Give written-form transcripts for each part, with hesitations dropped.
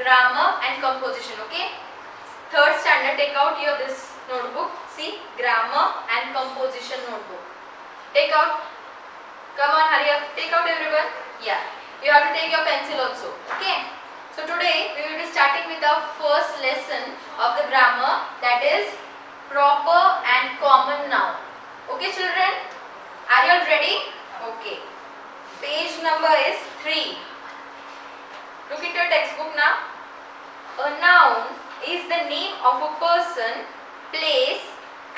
grammar and composition. Okay, third standard, take out your this notebook. See, grammar and composition notebook. Take out. Come on, hurry up. Take out everyone. Yeah, you have to take your pencil also. Okay. So today we will be starting with our first lesson of the grammar, that is proper and common noun. Okay children, are you all ready? Okay. Page number is 3. Look into your textbook now. A noun is the name of a person, place,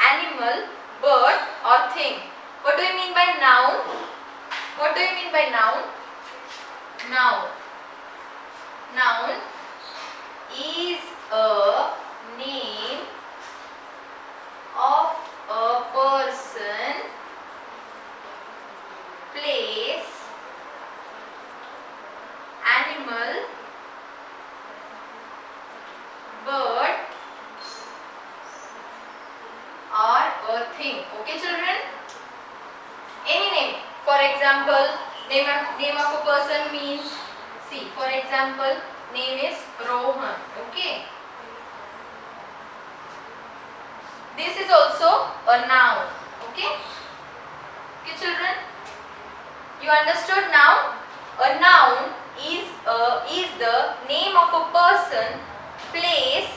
animal, bird or thing. What do you mean by noun? What do you mean by noun? Noun. Noun is a name of a person, place, animal, bird or a thing. Okay children? Any name. For example, name of a person means, see, for example, name is Rohan. Okay. This is also a noun. Okay. Okay children, you understood now? A noun is the name of a person, place,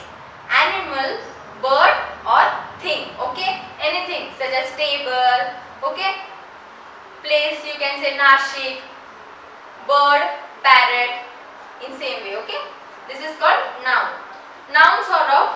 animal, bird or thing. Okay, anything such as table. Okay, place you can say Nashik, bird parrot, in same way. Okay, this is called noun. Nouns are of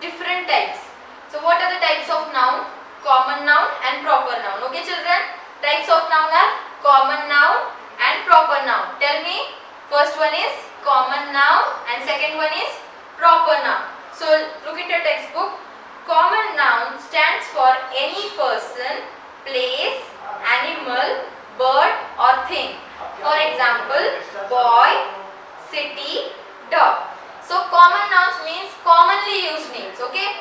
different types. So what are the types of noun? Common noun and proper noun. Okay children, types of noun are common noun and proper noun. Tell me, first one is common noun and second one is proper noun. So look at your textbook. Common noun stands for any person, place, animal, bird or thing. For example, boy, city, dog. So common nouns means commonly used names. Okay,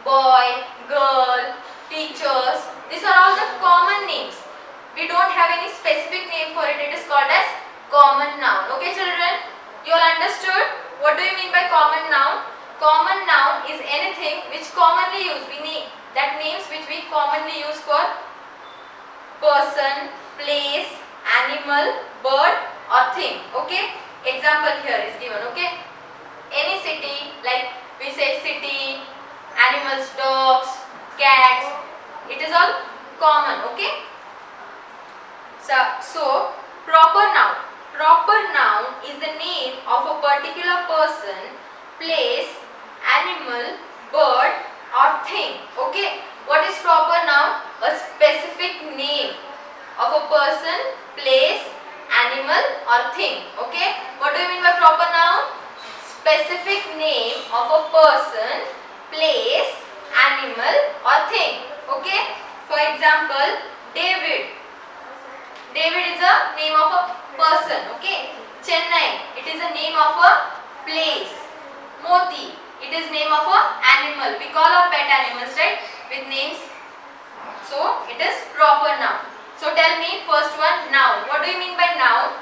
boy, girl, teachers, these are all the common names. We don't have any specific name for it. It is called as common noun. Okay children, you all understood? What do you mean by common noun? Common noun is anything which commonly used. We need that names which we commonly use for person, place, animal, bird or thing. Okay, example here is given. Okay, any city, like we say city, animals, dogs, cats, it is all common. Okay. So proper noun. Proper noun is the name of a particular person, place, animal, bird or thing. Okay. What is proper noun? A specific name of a person, place, animal or thing. Okay. What do you mean by proper noun? Specific name of a person, place, animal or thing. Okay. For example, David. David is a name of a person. Okay. Chennai, it is a name of a place. Moti, it is name of a animal. We call our pet animals, right, with names. So it is proper noun. So tell me, first one, noun. What do you mean by noun?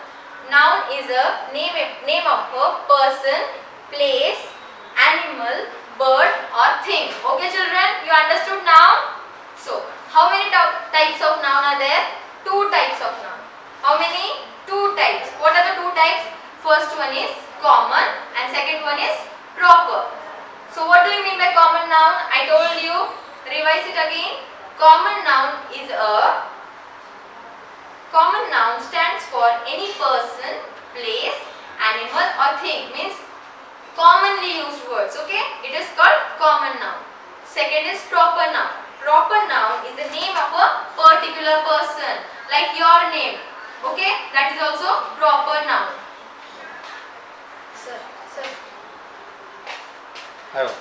Noun is a name of a person, place, animal, bird or thing. Okay children, you understood now? So how many types of noun are there? 2 types of noun. How many? 2 types. What are the 2 types? First one is common and second one is proper. So what do you mean by common noun? I told you, revise it again. Common noun stands for any person, place, animal or thing. Means commonly used words. Okay, it is called common noun. Second is proper noun. Proper noun is the name of a particular person, like your name. Okay, that is also proper noun. Sir. Hello.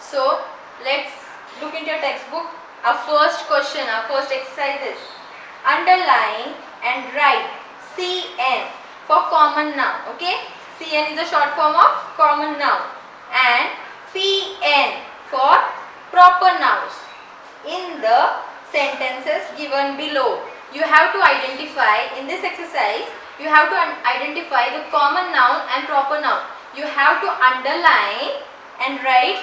So let's look into your textbook. Our first question, our first exercise is underline and write CN for common noun. Okay, CN is the short form of common noun and PN for proper nouns. In the sentences given below, you have to identify in this exercise you have to identify the common noun and proper noun. You have to underline and write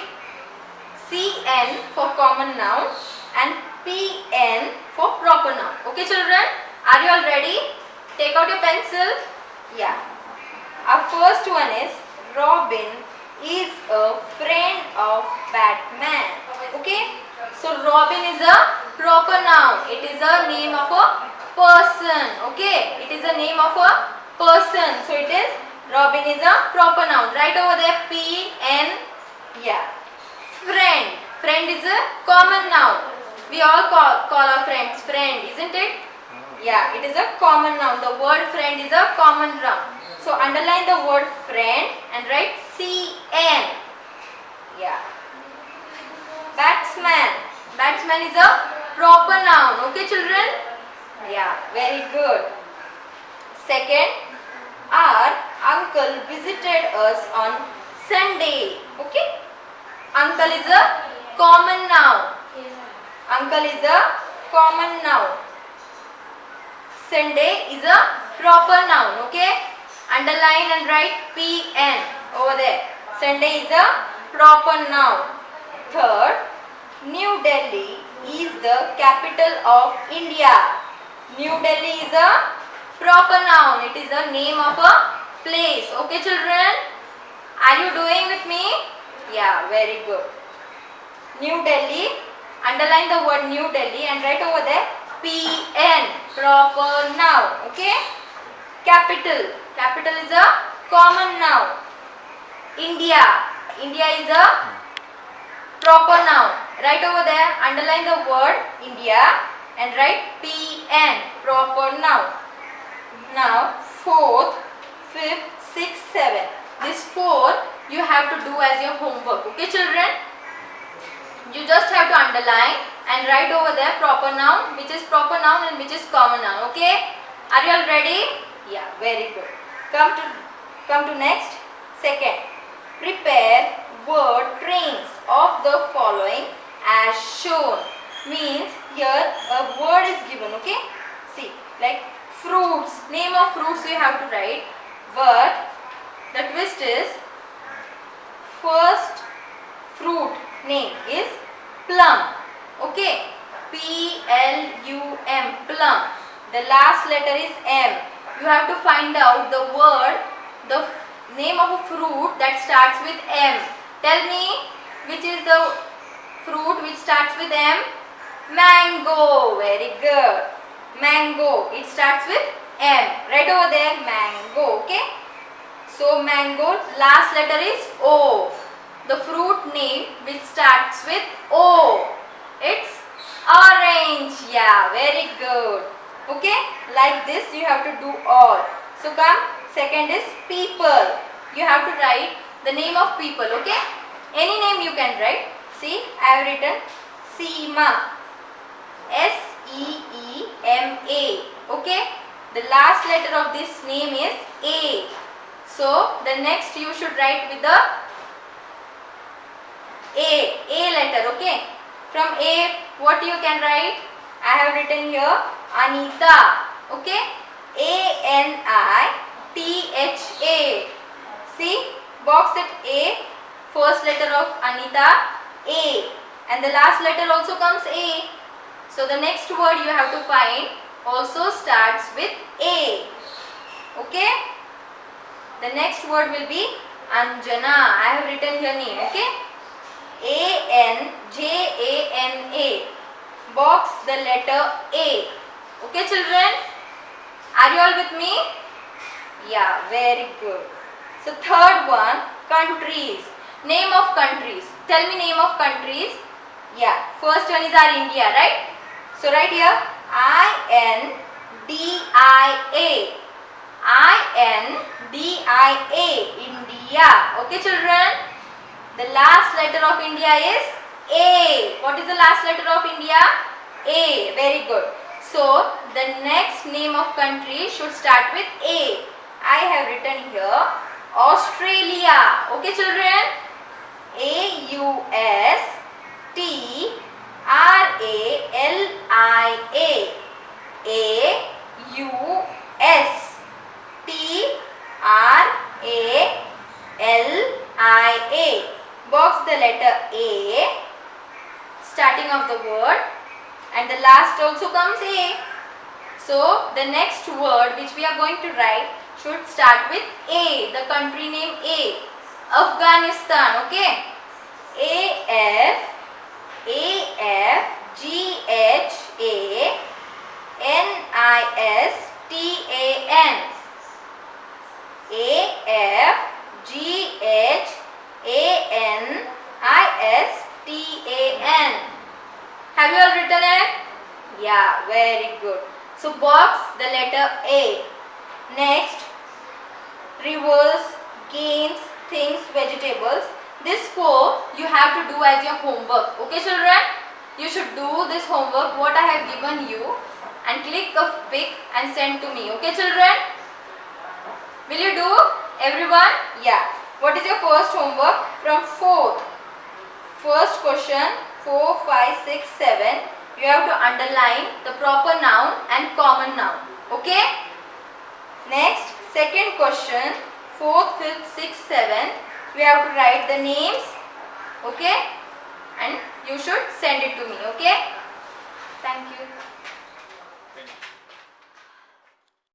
CN for common noun and PN for proper noun. Okay children, are you all ready? Take out your pencil. Yeah. Our first one is Robin is a friend of Batman. Okay. So Robin is a proper noun. It is a name of a person. Okay. It is a name of a person. So it is Robin is a proper noun. Write over there PN. Yeah. Friend. Friend is a common noun. We all call our friends friend, isn't it? Yeah, it is a common noun. The word friend is a common noun. So underline the word friend and write CN. Yeah. Batsman. Batsman is a proper noun. Okay children? Yeah, very good. Second, our uncle visited us on Sunday. Okay? Uncle is a common noun. Uncle is a common noun. Sunday is a proper noun. Okay? Underline and write PN over there. Sunday is a proper noun. Third, New Delhi is the capital of India. New Delhi is a proper noun. It is the name of a place. Okay children? Are you doing with me? Yeah, very good. New Delhi. Underline the word New Delhi and write over there PN, proper noun. Okay? Capital. Capital is a common noun. India. India is a proper noun. Write over there, underline the word India and write PN, proper noun. Now, fourth, fifth, sixth, seventh. This four you have to do as your homework. Okay children? You just have to underline and write over there proper noun, which is proper noun and which is common noun. Okay? Are you all ready? Yeah, very good. Come to next. Second, prepare word trains of the following as shown. Means here a word is given. Okay? See, like fruits. Name of fruits you have to write. But the twist is first fruit name is plum. Okay? P-L-U-M, plum. The last letter is M. You have to find out the word, the name of a fruit that starts with M. Tell me which is the fruit which starts with M? Mango. Very good. Mango. It starts with M. Right over there, mango. Okay? So mango, last letter is O. The fruit name which starts with O. It's orange. Yeah, very good. Okay? Like this you have to do all. So come, second is people. You have to write the name of people. Okay? Any name you can write. See, I have written Seema. S-E-E-M-A. Okay? The last letter of this name is A. So, the next you should write with the A letter. Okay? From A, what you can write? I have written here Anita. Okay? A-N-I-T-H-A. See? Box it A. First letter of Anita, A. And the last letter also comes A. So the next word you have to find also starts with A. Okay? The next word will be Anjana. I have written here name. Okay? A-N-J-A-N-A. Box the letter A. Okay children? Are you all with me? Yeah, very good. So third one, countries. Name of countries. Tell me name of countries. Yeah, first one is our India, right? So right here, I-N-D-I-A. I-N-D-I-A. India. Okay children? The last letter of India is A. What is the last letter of India? A. Very good. So, the next name of country should start with A. I have written here Australia. Okay children? A-U-S-T-R-A-L-I-A. A-U-S. and the last also comes A. So the next word which we are going to write should start with A, the country name A. Afghanistan, okay? Afghanistan. Afghanistan. Have you all written it? Yeah, very good. So box the letter A. Next, rivers, gains, things, vegetables. This 4 you have to do as your homework. Okay children? You should do this homework what I have given you and click a pic and send to me. Okay children? Will you do? Everyone? Yeah. What is your first homework? From 4th. First question 4, 5, 6, 7. You have to underline the proper noun and common noun. Okay? Next, second question 4th, 5th, 6th, 7th. We have to write the names. Okay? And you should send it to me. Okay? Thank you.